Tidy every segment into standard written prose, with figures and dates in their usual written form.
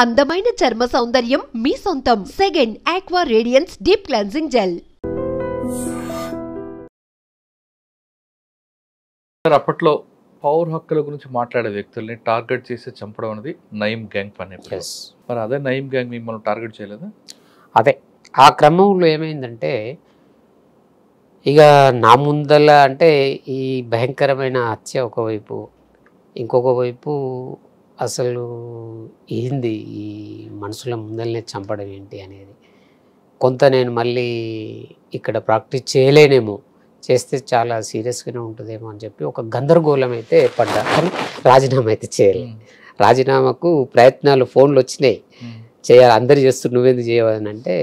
అందమైన చర్మ సౌందర్యం మీ సొంతం. Second aqua radiance deep cleansing gel. అప్పట్లో పౌర హక్కుల గురించి మాట్లాడే వ్యక్తుల్ని టార్గెట్ చేసి చంపడం అనేది నయీం గ్యాంగ్ పని. మరి అదే నయీం గ్యాంగ్ మిమ్మల్ని టార్గెట్ చేయలేదా? అదే ఆ క్రమంలో ఏమైందంటే, ఇక నా ముందల అంటే ఈ భయంకరమైన హత్య ఒకవైపు, ఇంకొక వైపు అసలు ఏంది ఈ మనుషుల ముందలనే చంపడం ఏంటి అనేది కొంత నేను మళ్ళీ ఇక్కడ ప్రాక్టీస్ చేయలేనేమో, చేస్తే చాలా సీరియస్గానే ఉంటుందేమో అని చెప్పి ఒక గందరగోళం అయితే పడ్డా. కానీ రాజీనామా అయితే చేయలేదు. రాజీనామాకు ప్రయత్నాలు ఫోన్లు వచ్చినాయి, చేయాలి అందరు చేస్తూ నువ్వెందుకు చేయవని అంటే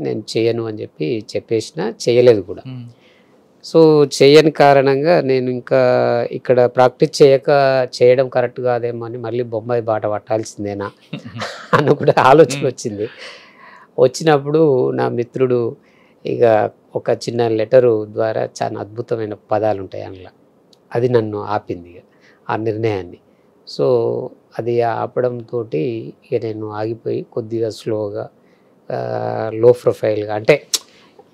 నేను చేయను అని చెప్పేసిన, చేయలేదు కూడా. సో చేయని కారణంగా నేను ఇంకా ఇక్కడ ప్రాక్టీస్ చేయడం కరెక్ట్ కాదేమో అని మళ్ళీ బొంబాయి బాట పట్టాల్సిందేనా అని కూడా ఆలోచన వచ్చింది. వచ్చినప్పుడు నా మిత్రుడు ఇక ఒక చిన్న లెటరు ద్వారా చాలా అద్భుతమైన పదాలు ఉంటాయి అందులో, అది నన్ను ఆపింది ఇక ఆ నిర్ణయాన్ని. సో అది ఆపడంతో ఇక నేను ఆగిపోయి కొద్దిగా స్లోగా లో ప్రొఫైల్గా, అంటే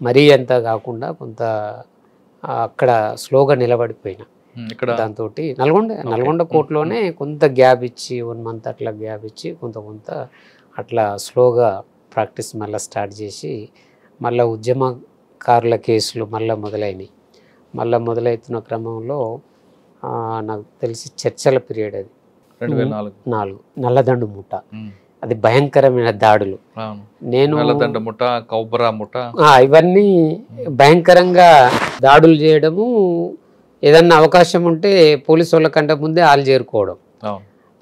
మరీ అంత కాకుండా కొంత అక్కడ స్లోగా నిలబడిపోయినా. దాంతో నల్గొండ కోర్టులోనే కొంత గ్యాప్ ఇచ్చి 1 month అట్లా గ్యాప్ ఇచ్చి కొంత అట్లా స్లోగా ప్రాక్టీస్ మళ్ళీ స్టార్ట్ చేసి మళ్ళీ ఉద్యమకారుల కేసులు మళ్ళీ మొదలవుతున్న క్రమంలో నాకు తెలిసి చర్చల పీరియడ్ అది 2004 నల్లదండు ముఠ, అది భయంకరమైన దాడులు. నేను ఇవన్నీ భయంకరంగా దాడులు చేయడము, ఏదన్నా అవకాశం ఉంటే పోలీసు వాళ్ళ కంటే ముందే వాళ్ళు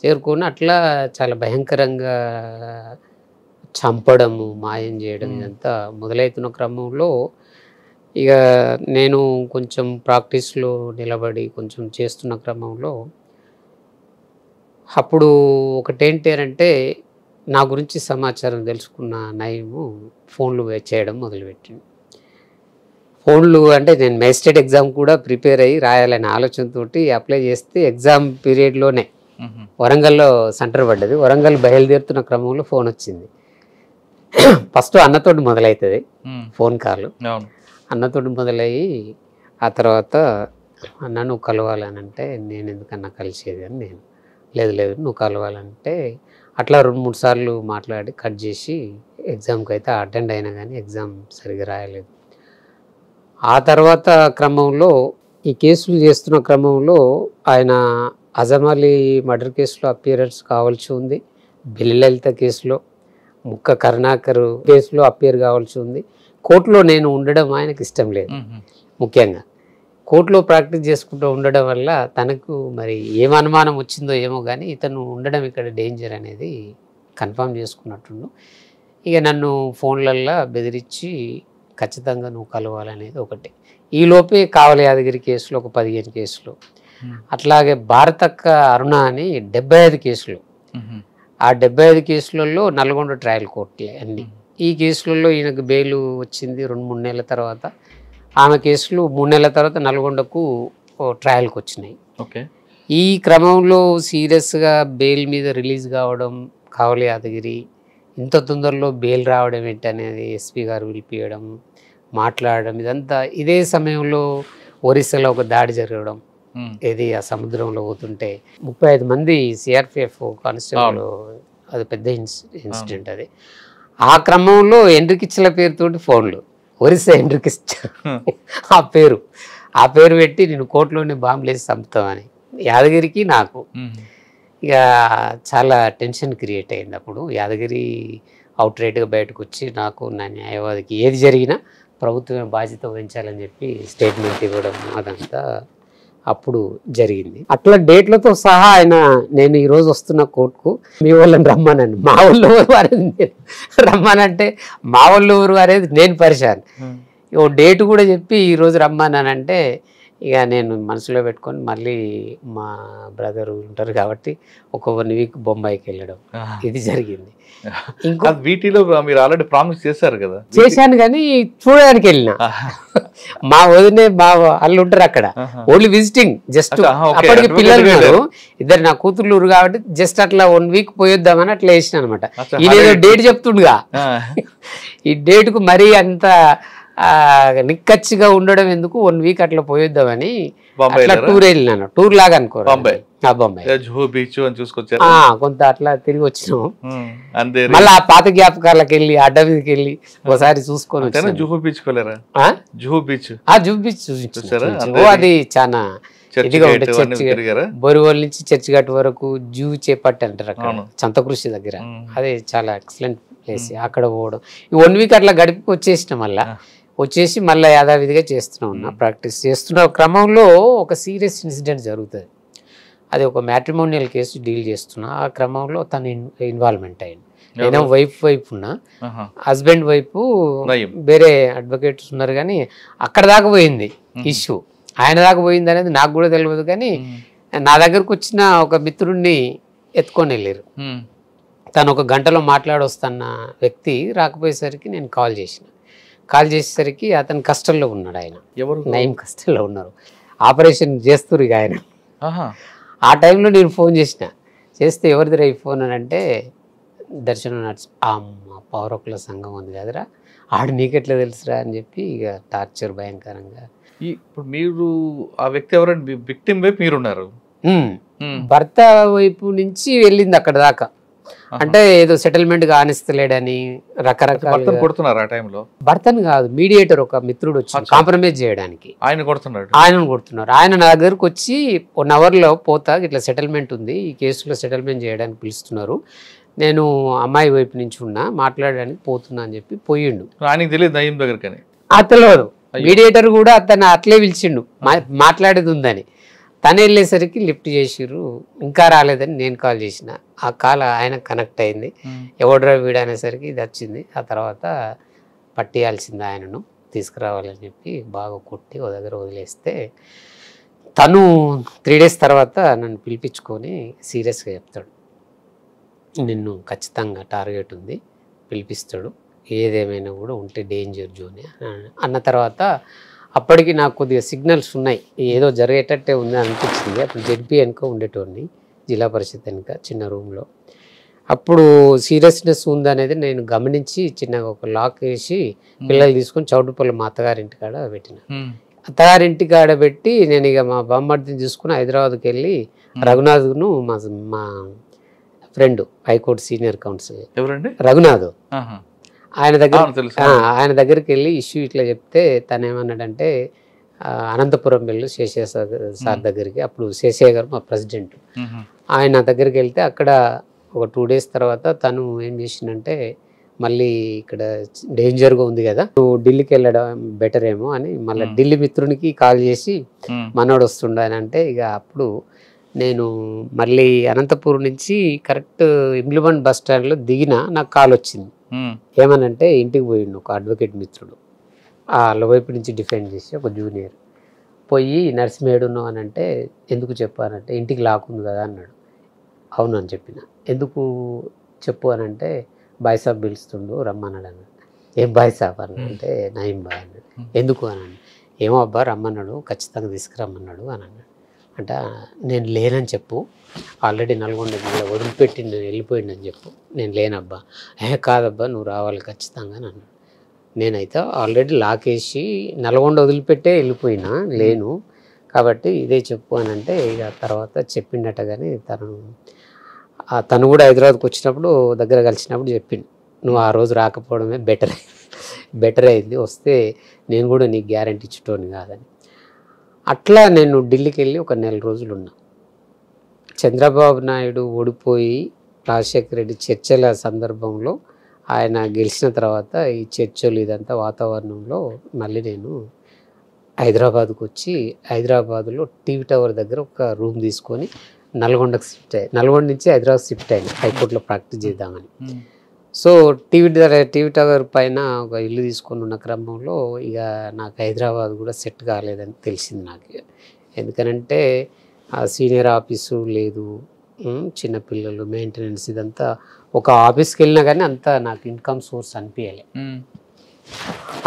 చేరుకొని అట్లా చాలా భయంకరంగా చంపడము, మాయం చేయడం, ఇదంతా మొదలవుతున్న క్రమంలో ఇక నేను కొంచెం ప్రాక్టీస్లో నిలబడి కొంచెం చేస్తున్న క్రమంలో అప్పుడు ఒకటేంటి అంటే, నా గురించి సమాచారం తెలుసుకున్న నయీము ఫోన్లు చేయడం మొదలుపెట్టింది. ఫోన్లు అంటే నేను మేజిస్ట్రేట్ ఎగ్జామ్ కూడా ప్రిపేర్ అయ్యి రాయాలనే ఆలోచనతో అప్లై చేస్తే ఎగ్జామ్ పీరియడ్లోనే వరంగల్లో సెంటర్ పడ్డది. వరంగల్ బయలుదేరుతున్న క్రమంలో ఫోన్ వచ్చింది. ఫస్ట్ అన్నతోటి మొదలవుతుంది ఫోన్ కాల్. అన్నతోటి మొదలయ్యి ఆ తర్వాత అన్న నువ్వు కలవాలని అంటే, నేను ఎందుకన్నా కలిసేది అని నేను, లేదు నువ్వు కలవాలంటే అట్లా 2-3 సార్లు మాట్లాడి కట్ చేసి ఎగ్జామ్కి అయితే అటెండ్ అయినా కానీ ఎగ్జామ్ సరిగ్గా రాయలేదు. ఆ తర్వాత క్రమంలో ఈ కేసులు చేస్తున్న క్రమంలో ఆయన అజమాలి మర్డర్ కేసులో అపియరెన్స్ కావాల్సి ఉంది, బిల్లలిత కేసులో, ముక్క కరుణాకర్ కేసులో అపియర్ కావాల్సి ఉంది. కోర్టులో నేను ఉండడం ఆయనకి ఇష్టం లేదు. ముఖ్యంగా కోర్టులో ప్రాక్టీస్ చేసుకుంటూ ఉండడం వల్ల తనకు మరి ఏం అనుమానం వచ్చిందో ఏమో కానీ ఇతను ఉండడం ఇక్కడ డేంజర్ అనేది కన్ఫర్మ్ చేసుకున్నట్టుండు. ఇక నన్ను ఫోన్లల్లో బెదిరించి ఖచ్చితంగా నువ్వు కలవాలనేది ఒకటి. ఈలోపే కావలి యాదగిరి కేసులో ఒక 15 కేసులు, అట్లాగే భారతక్క అరుణ అని 75 కేసులు. ఆ 75 కేసులలో నల్గొండ ట్రయల్ కోర్టులే అన్నీ. ఈ కేసులలో ఈయనకు బెయిల్ వచ్చింది 2-3 నెలల తర్వాత. ఆమె కేసులు 3 నెలల తర్వాత నల్గొండకు ట్రయల్కి వచ్చినాయి. ఈ క్రమంలో సీరియస్గా బెయిల్ మీద రిలీజ్ కావడం, కావలి యాదగిరి ఇంత తొందరలో బెయిల్ రావడం ఏంటనేది ఎస్పీ గారు పిలిపియడం, మాట్లాడడం, ఇదంతా ఇదే సమయంలో ఒరిస్సాలో ఒక దాడి జరగడం, ఇది ఆ సముద్రంలో పోతుంటే 35 మంది సిఆర్పిఎఫ్ కానిస్టేబుల్, అది పెద్ద ఇన్సిడెంట్ అది. ఆ క్రమంలో ఎండ్రికిచ్చుల పేరుతోటి ఫోన్లు, ఒరిస్సా ఎండ్రికిచ్చు ఆ పేరు పెట్టి నేను కోర్టులోనే బాంబులు వేసి చంపుతామని యాదగిరికి నాకు ఇక చాలా టెన్షన్ క్రియేట్ అయింది. అప్పుడు యాదగిరి అవుట్ రైట్గా బయటకు వచ్చి నాకు నా న్యాయవాదికి ఏది జరిగినా ప్రభుత్వమే బాధ్యత వహించాలని చెప్పి స్టేట్మెంట్ ఇవ్వడం అదంతా అప్పుడు జరిగింది. అట్లా డేట్లతో సహా ఆయన నేను ఈరోజు వస్తున్న కోర్టుకు మీ వాళ్ళని రమ్మనండి, మా వాళ్ళు ఎవరు అనేది నేను రమ్మనంటే మా వాళ్ళు ఎవరు అనేది నేను పరిశాను. ఓ డేట్ కూడా చెప్పి ఈరోజు రమ్మనంటే ఇక నేను మనసులో పెట్టుకొని మళ్ళీ మా బ్రదర్ ఉంటారు కాబట్టి ఒక 1 వీక్ బొంబాయికి వెళ్ళడం ఇది జరిగింది. ఇంకో వీటిలో మీరు ఆల్రెడీ ప్రామిస్ చేశారు కదా? చేశాను కానీ చూడడానికి వెళ్ళిన మా వదినే మా వాళ్ళు ఉంటారు అక్కడ, ఓన్లీ విజిటింగ్ జస్ట్. అప్పటికి పిల్లలు ఉన్నారు, 2 నా కూతుర్లు కాబట్టి జస్ట్ అట్లా 1 వీక్ పోయొద్దామని అట్లా వేసిన అనమాట. ఈయన డేట్ చెప్తుండగా ఈ డేట్కు మరీ అంత నిక్కచ్చిగా ఉండడం ఎందుకు, 1 వీక్ అట్లా పోయొద్దామని అట్లా టూర్ వెళ్ళినాను. టూర్ లాగా అనుకో, బొంబాయి కొంత అట్లా తిరిగి వచ్చినాము. మళ్ళీ ఆ పాత జ్ఞాపకాలకు వెళ్ళి అడ్డ మీదకి వెళ్ళి ఒకసారి చూసుకొని వచ్చాను. జూహూ బీచ్ చూపించారు. అది చాలా ఇదిగా ఉంటుంది. చర్చి బొరివల్ నుంచి చర్చి ఘాట్ వరకు జూ చేపట్టి అంటారు అక్కడ సంతకృషి దగ్గర. అది చాలా ఎక్సలెంట్ ప్లేస్. అక్కడ పోవడం 1 వీక్ అట్లా గడిపి వచ్చేసిన, మళ్ళీ వచ్చేసి మళ్ళీ యథావిధిగా చేస్తూనే ఉన్నా. ప్రాక్టీస్ చేస్తున్న క్రమంలో ఒక సీరియస్ ఇన్సిడెంట్ జరుగుతుంది. అది ఒక మ్యాట్రిమోనియల్ కేసు డీల్ చేస్తున్నా. ఆ క్రమంలో తను ఇన్వాల్వ్మెంట్ అయ్యింది. నేను వైపు ఉన్నా, హస్బెండ్ వైపు వేరే అడ్వకేట్స్ ఉన్నారు, కానీ అక్కడ దాకా పోయింది ఇష్యూ. ఆయన దాకా పోయింది అనేది నాకు కూడా తెలియదు, కానీ నా దగ్గరకు వచ్చిన ఒక మిత్రుడిని ఎత్తుకొని వెళ్ళారు. తను 1 గంటలో మాట్లాడొస్తున్న వ్యక్తి రాకపోయేసరికి నేను కాల్ చేసేసరికి అతను కష్టంలో ఉన్నాడు. ఆయన నయం కష్టంలో ఉన్నారు, ఆపరేషన్ చేస్తున్నారు ఇక ఆయన. ఆ టైంలో నేను ఫోన్ చేస్తే ఎవరిదిరా ఈ ఫోన్ అని అంటే, దర్శనం పవర్ హక్కుల సంఘం ఉంది కదరా, ఆడు నీకెట్లా తెలుసురా అని చెప్పి ఇక టార్చర్ భయంకరంగా. ఇప్పుడు మీరు ఆ వ్యక్తి ఎవరండి? విక్టిమ్ వైపు మీరున్నారు, భర్త వైపు నుంచి వెళ్ళింది అక్కడ దాకా. అంటే ఏదో సెటిల్మెంట్ గా ఆనిస్తలేడని రకరకాల కొడుతున్నారు. ఆ టైంలో భర్తను కాదు, మీడియేటర్ ఒక మిత్రుడు వచ్చి కాంప్రమైజ్ చేయడానికి ఆయనను కొడుతున్నారు. ఆయన నా దగ్గరకు వచ్చి 1 అవర్లో పోతా, ఇట్లా సెటిల్మెంట్ ఉంది, ఈ కేసులో సెటిల్మెంట్ చేయడానికి పిలుస్తున్నారు, నేను అమ్మాయి వైపు నుంచి ఉన్నా, మాట్లాడడానికి పోతున్నా అని చెప్పి పోయిండు. ఆయనకి తెలియదు నయం దగ్గరకని, తెలియదు. మీడియేటర్ కూడా అతను అట్లే పిలిచిండు మాట్లాడేది ఉందని. తను వెళ్ళేసరికి లిఫ్ట్ చేసిర్రు, ఇంకా రాలేదని నేను కాల్ చేసిన. ఆ కాల్ ఆయన కనెక్ట్ అయింది. ఎవడ్రా వీడు అనేసరికి ఇది వచ్చింది. ఆ తర్వాత పట్టేయాల్సింది, ఆయనను తీసుకురావాలని చెప్పి బాగా కొట్టి ఓ దగ్గర వదిలేస్తే, తను 3 డేస్ తర్వాత నన్ను పిలిపించుకొని సీరియస్గా చెప్తాడు, నిన్ను ఖచ్చితంగా టార్గెట్ ఉంది, పిలిపిస్తాడు, ఏదేమైనా కూడా ఉంటే డేంజర్ జోనే అన్న తర్వాత అప్పటికి నాకు కొద్దిగా సిగ్నల్స్ ఉన్నాయి, ఏదో జరిగేటట్టే ఉంది అనిపించింది. అప్పుడు జెడ్పీ వెనుక ఉండేటోడిని, జిల్లా పరిషత్ వెనుక చిన్న రూమ్లో. అప్పుడు సీరియస్నెస్ ఉందనేది నేను గమనించి చిన్నగా ఒక లాక్ వేసి పిల్లలు తీసుకొని చౌటుపల్లి మా అత్తగారింటి కాడ పెట్టిన. అత్తగారింటి కాడ పెట్టి నేను ఇక మా బామ్మర్దిని తీసుకుని హైదరాబాద్కి వెళ్ళి రఘునాథ్ను మా friend high court senior council Raghunath ఆయన దగ్గరికి వెళ్ళి ఇష్యూ ఇట్లా చెప్తే తను ఏమన్నాడంటే, అనంతపురం వెళ్ళు శేషయ్య సార్ దగ్గరికి. అప్పుడు శేషయ్య గారు మా ప్రెసిడెంట్. ఆయన దగ్గరికి వెళ్తే అక్కడ ఒక 2 డేస్ తర్వాత తను ఏం చేసిందంటే, మళ్ళీ ఇక్కడ డేంజర్గా ఉంది కదా, నువ్వు ఢిల్లీకి వెళ్ళడం బెటర్ ఏమో అని మళ్ళీ ఢిల్లీ మిత్రునికి కాల్ చేసి మనోడు వస్తుండ అని అంటే, ఇక అప్పుడు నేను మళ్ళీ అనంతపురం నుంచి కరెక్ట్ ఇమ్లిబండ్ బస్ స్టాండ్లో దిగిన. నాకు కాల్ వచ్చింది, ఏమనంటే ఇంటికి పోయిండు ఒక అడ్వకేట్ మిత్రుడు, వాళ్ళ వైపు నుంచి డిఫెండ్ చేసి ఒక జూనియర్ పోయి నర్సింహేడున్నావు అని అంటే, ఎందుకు చెప్పానంటే ఇంటికి లాక్కుంది కదా అన్నాడు. అవును అని చెప్పిన. ఎందుకు చెప్పు అని అంటే, బాయ్ సాబ్ పిలుస్తుండు రమ్మన్నాడు అన్నాడు. ఏం బాయ్ సాబ్ అన్నంటే, నయం బాయ్ అన్నాడు. ఎందుకు అని అన్నాడు. ఏమో అబ్బా రమ్మన్నాడు, ఖచ్చితంగా తీసుకురమ్మన్నాడు అని అన్నాడు. అంటే నేను లేనని చెప్పు, ఆల్రెడీ నల్గొండ జిల్లా వదిలిపెట్టి నేను వెళ్ళిపోయిందని చెప్పు. నేను లేనబ్బా. కాదబ్బా నువ్వు రావాలి ఖచ్చితంగా అని అన్నాడు. నేనైతే ఆల్రెడీ లాకేసి నల్గొండ వదిలిపెట్టే వెళ్ళిపోయినా, లేను కాబట్టి ఇదే చెప్పు అని అంటే, ఇక తర్వాత చెప్పిండట. కానీ తను కూడా హైదరాబాద్కి వచ్చినప్పుడు దగ్గర కలిసినప్పుడు చెప్పిండు, నువ్వు ఆ రోజు రాకపోవడమే బెటర్ అయింది, వస్తే నేను కూడా నీకు గ్యారంటీ ఇచ్చేటోని కాదని. అట్లా నేను ఢిల్లీకి వెళ్ళి ఒక 1 నెల రోజులు ఉన్నా. చంద్రబాబు నాయుడు ఓడిపోయి రాజశేఖర రెడ్డి చర్చల సందర్భంలో ఆయన గెలిచిన తర్వాత ఈ చర్చలు ఇదంతా వాతావరణంలో మళ్ళీ నేను హైదరాబాద్కు వచ్చి, హైదరాబాద్లో టీవీ టవర్ దగ్గర ఒక రూమ్ తీసుకొని నల్గొండకు షిఫ్ట్ అయ్యి, నల్గొండ నుంచి హైదరాబాద్ షిఫ్ట్ అయినా హైకోర్టులో ప్రాక్టీస్ చేద్దామని. సో టీవీ టవర్ పైన ఒక ఇల్లు తీసుకొని ఉన్న క్రమంలో ఇక నాకు హైదరాబాద్ కూడా సెట్ కాలేదని తెలిసింది నాకు. ఎందుకనంటే ఆ సీనియర్ ఆఫీసు లేదు, చిన్నపిల్లలు, మెయింటెనెన్స్, ఇదంతా ఒక ఆఫీస్కి వెళ్ళినా కానీ అంతా నాకు ఇన్కమ్ సోర్స్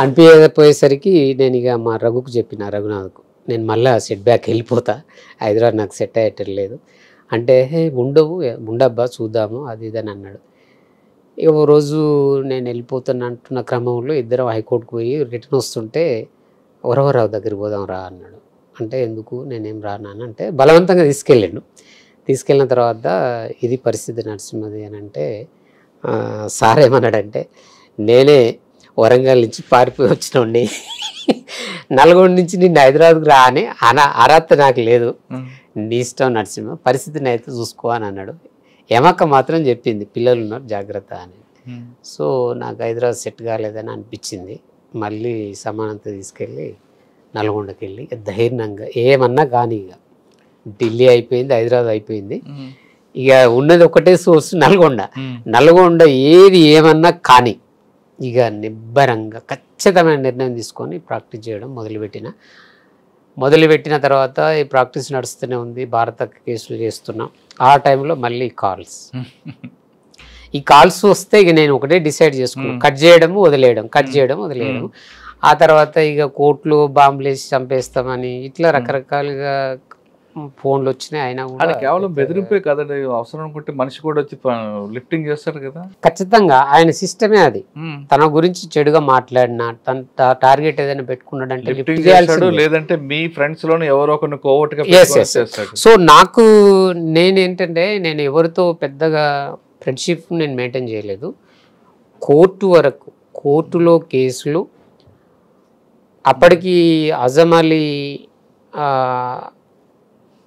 అనిపించకపోయేసరికి నేను ఇక మా రఘుకు చెప్పిన, రఘునాథ్కు, నేను మళ్ళీ సెట్ బ్యాక్ వెళ్ళిపోతా, హైదరాబాద్ నాకు సెట్ అయ్యేటట్లేదు అంటే, ఉండబ్బా చూద్దాము అది ఇదని అన్నాడు. ఇక ఓ రోజు నేను వెళ్ళిపోతున్న క్రమంలో ఇద్దరం హైకోర్టుకు పోయి రిటర్న్ వస్తుంటే వరవరావు దగ్గరికి పోదాం రా అన్నాడు. అంటే ఎందుకు, నేనేం రానాను అంటే బలవంతంగా తీసుకెళ్ళిన తర్వాత ఇది పరిస్థితి నరసింహది అని అంటే సార్ ఏమన్నాడంటే, నేనే వరంగల్ నుంచి పారిపోయి వచ్చినండి, నల్గొండ నుంచి నిన్ను హైదరాబాద్కి రా అని అర్హత నాకు లేదు, నీ ఇష్టం నరసింహ, పరిస్థితిని అయితే చూసుకో అని అన్నాడు. ఏమక్క మాత్రం చెప్పింది పిల్లలు ఉన్నారు జాగ్రత్త అని. సో నాకు హైదరాబాద్ సెట్ కాలేదని అనిపించింది. మళ్ళీ సమానంతో తీసుకెళ్ళి నల్గొండకి వెళ్ళి ధైర్యంగా ఏమన్నా కానీ ఇక ఢిల్లీ అయిపోయింది, హైదరాబాద్ అయిపోయింది, ఇక ఉన్నది ఒకటే సోర్స్ నల్గొండ ఏది ఏమన్నా కానీ ఇక నిబ్బరంగా ఖచ్చితమైన నిర్ణయం తీసుకొని ప్రాక్టీస్ చేయడం మొదలుపెట్టిన తర్వాత ఈ ప్రాక్టీస్ నడుస్తూనే ఉంది. భారత కేసులు చేస్తున్నాం. ఆ టైంలో మళ్ళీ ఈ కాల్స్ వస్తే ఇక నేను ఒకటే డిసైడ్ చేసుకున్నాను, కట్ చేయడం వదిలేయడం. ఆ తర్వాత ఇక కోర్టులు బాంబులు వేసి చంపేస్తామని ఇట్లా రకరకాలుగా ఫోన్లు వచ్చినాయి. అయినా కూడా కేవలం బెదిరింపే కదండి, అవసరం అనుకుంటే మనిషి కూడా వచ్చి లిఫ్టింగ్ చేస్తారు కదా. ఖచ్చితంగా ఆయన సిస్టమే అది. తన గురించి చెడుగా మాట్లాడినా, తన టార్గెట్ ఏదైనా పెట్టుకున్నాడంటే లేదంటే మీ ఫ్రెండ్స్ లోనే ఎవరో ఒకరిని కోవట్టుగా. సో నాకు నేనేంటంటే నేను ఎవరితో పెద్దగా ఫ్రెండ్షిప్ నేను మెయింటైన్ చేయలేదు. కోర్టు వరకు, కోర్టులో కేసులు అప్పటికి అజమ్ అలీ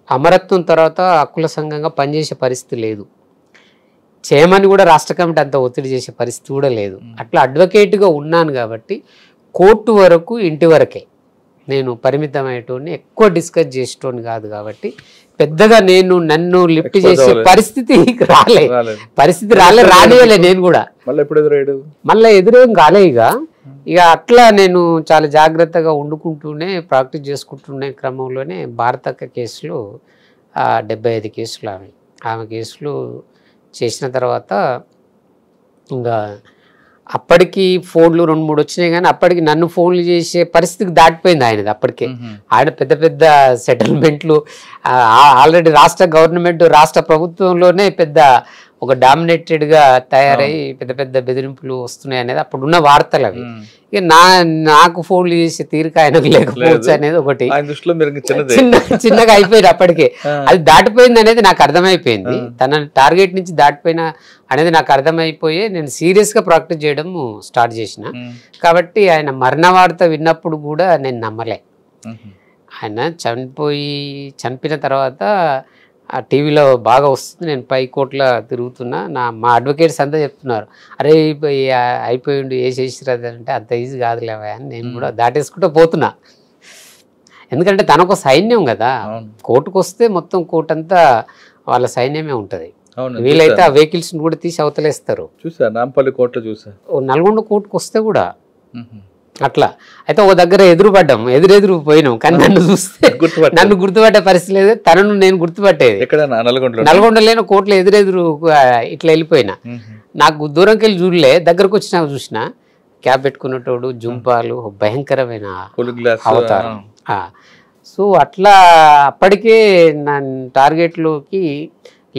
అమరత్వం తర్వాత హక్కుల సంఘంగా పనిచేసే పరిస్థితి లేదు, చేయమని కూడా రాష్ట్ర కమిటీ అంత ఒత్తిడి చేసే పరిస్థితి కూడా లేదు. అట్లా అడ్వకేట్గా ఉన్నాను కాబట్టి కోర్టు వరకు, ఇంటి వరకే నేను పరిమితమయ్యేటోని, ఎక్కువ డిస్కస్ చేసేటోని కాదు కాబట్టి పెద్దగా నన్ను లిఫ్ట్ చేసే పరిస్థితి రానియలే. నేను కూడా మళ్ళీ ఎదురేం కాలే. ఇక అట్లా నేను చాలా జాగ్రత్తగా వండుకుంటూనే ప్రాక్టీస్ చేసుకుంటునే క్రమంలోనే భారతక్క కేసులు 75 కేసులు ఆమె కేసులు చేసిన తర్వాత ఇంకా అప్పటికి ఫోన్లు 2-3 వచ్చినాయి, కానీ అప్పటికి నన్ను ఫోన్లు చేసే పరిస్థితికి దాటిపోయింది ఆయనది. అప్పటికే ఆయన పెద్ద పెద్ద సెటిల్మెంట్లు ఆల్రెడీ రాష్ట్ర గవర్నమెంట్, రాష్ట్ర ప్రభుత్వంలోనే పెద్ద ఒక డామినేటెడ్గా తయారై పెద్ద పెద్ద బెదిరింపులు వస్తున్నాయి అనేది అప్పుడున్న వార్తలు అవి. ఇక నాకు ఫోన్లు చేసే తీరిక ఆయనకు లేకపోవచ్చు అనేది ఒకటి చిన్నగా అయిపోయింది. అప్పటికే అది దాటిపోయింది అనేది నాకు అర్థమైపోయింది. తన టార్గెట్ నుంచి దాటిపోయిన అనేది నాకు అర్థమైపోయి నేను సీరియస్గా ప్రాక్టీస్ చేయడం స్టార్ట్ చేసిన. కాబట్టి ఆయన మరణ వార్త విన్నప్పుడు కూడా నేను నమ్మలే. ఆయన చనిపోయిన తర్వాత ఆ టీవీలో బాగా వస్తుంది, నేను పై కోట్ల తిరుగుతున్నా, మా అడ్వకేట్స్ అంతా చెప్తున్నారు, అరే అయిపోయిండు వేసేసిరది అంటే అంత ఈజీ కాదులేవా అని నేను కూడా దాటేసుకుంటూ పోతున్నా. ఎందుకంటే తనకు సైన్యం కదా, కోర్టుకు వస్తే మొత్తం కోర్టు అంతా వాళ్ళ సైన్యమే ఉంటుంది. వీలైతే ఆ వెహికల్స్ కూడా తీసి అవతలేస్తారు. నల్గొండ కోర్టుకు వస్తే కూడా అట్లా. అయితే ఒక దగ్గర ఎదురు పోయినాం, కానీ నన్ను గుర్తుపట్టే పరిస్థితి లేదు, తనను నేను గుర్తుపట్టేది. నల్గొండ లేని కోర్టులో ఎదురు ఇట్లా వెళ్ళిపోయినా. నాకు దూరంకి వెళ్ళి చూడలే, దగ్గరకు వచ్చినా చూసిన క్యాప్ పెట్టుకున్నటోడు, జుంపాలు, భయంకరమైన అవతారం. సో అట్లా అప్పటికే నా టార్గెట్లోకి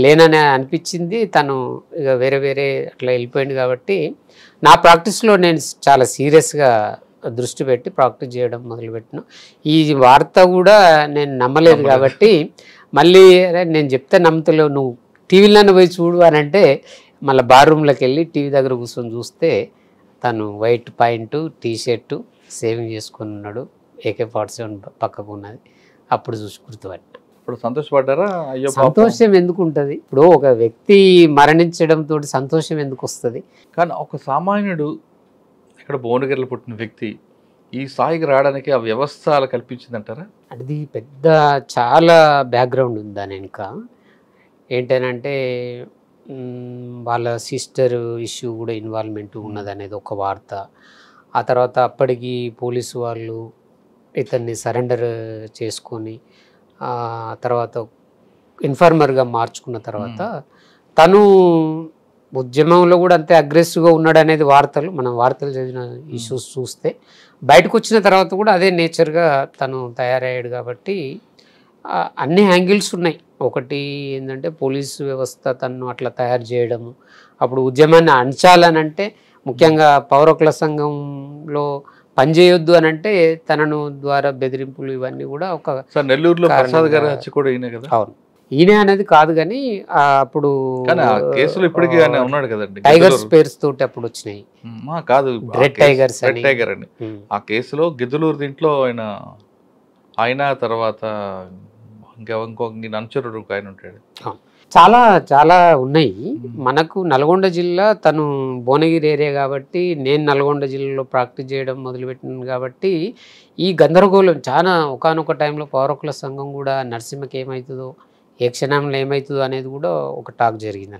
లేనని అనిపించింది. తను ఇక వేరే అట్లా వెళ్ళిపోయింది. కాబట్టి నా ప్రాక్టీస్లో నేను చాలా సీరియస్గా దృష్టి పెట్టి ప్రాక్టీస్ చేయడం మొదలుపెట్టిన. ఈ వార్త కూడా నేను నమ్మలేదు కాబట్టి మళ్ళీ నేను చెప్తే నమ్మతలేవు, నువ్వు టీవీలోనే పోయి చూడు అని అంటే మళ్ళీ బాత్రూంలోకి వెళ్ళి టీవీ దగ్గర కూర్చొని చూస్తే తను వైట్ పాయింట్, టీషర్టు, సేవింగ్ చేసుకుని ఉన్నాడు, AK-47 పక్కకు ఉన్నది. అప్పుడు చూసి గుర్తుపట్టిన. సంతోషపడ్డారా? సంతోషం ఎందుకు ఉంటుంది? ఇప్పుడు ఒక వ్యక్తి మరణించడంతో సంతోషం ఎందుకు వస్తుంది? కానీ ఒక సామాన్యుడు ఇక్కడ భువనగిరిలో పుట్టిన వ్యక్తి ఈ స్థాయికి రావడానికి ఆ వ్యవస్థ అలా కల్పించిందంటారా? అది పెద్ద చాలా బ్యాక్గ్రౌండ్ ఉంది దాని వెనుక. ఏంటనంటే వాళ్ళ సిస్టర్ ఇష్యూ కూడా ఇన్వాల్వ్మెంట్ ఉన్నదనేది ఒక వార్త. ఆ తర్వాత అప్పటికి పోలీసు వాళ్ళు ఇతన్ని సరెండర్ చేసుకొని తర్వాత ఇన్ఫార్మర్గా మార్చుకున్న తర్వాత తను ఉద్యమంలో కూడా అంతే అగ్రెసివ్గా ఉన్నాడు అనేది మనం వార్తలు చదివిన ఇష్యూస్ చూస్తే బయటకు వచ్చిన తర్వాత కూడా అదే నేచర్గా తను తయారయ్యాడు. కాబట్టి అన్ని యాంగిల్స్ ఉన్నాయి. ఒకటి ఏంటంటే పోలీసు వ్యవస్థ తను అట్లా తయారు చేయడము, అప్పుడు ఉద్యమాన్ని అణచాలనంటే ముఖ్యంగా పౌరకుల సంఘంలో పనిచేయొద్దు అని అంటే తనను ద్వారా బెదిరింపులు ఇవన్నీ కూడా ఒక నెల్లూరులో ప్రసాద్ గారు హత్య కూడా ఈయనే కదా. అవును, ఈయనే అనేది కాదు కానీ అప్పుడు కేసులు ఇప్పటికీ ఉన్నాడు కదండి. టైగర్స్ పేర్స్ తోటి అప్పుడు వచ్చినాయి కాదు, రెడ్ టైగర్స్ టైగర్ అని. ఆ కేసులో గిద్దలూరు దీంట్లో ఆయన తర్వాత ఇంకో అనుచరుడు ఆయన ఉంటాడు. చాలా చాలా ఉన్నాయి. మనకు నల్గొండ జిల్లా తను భువనగిరి ఏరియా కాబట్టి నేను నల్గొండ జిల్లాలో ప్రాక్టీస్ చేయడం మొదలుపెట్టినాను కాబట్టి ఈ గందరగోళం చాలా ఒకానొక టైంలో పౌరకుల సంఘం కూడా నరసింహకి ఏమవుతుందో ఏ క్షణంలో ఏమవుతుందో అనేది కూడా ఒక టాక్ జరిగింది.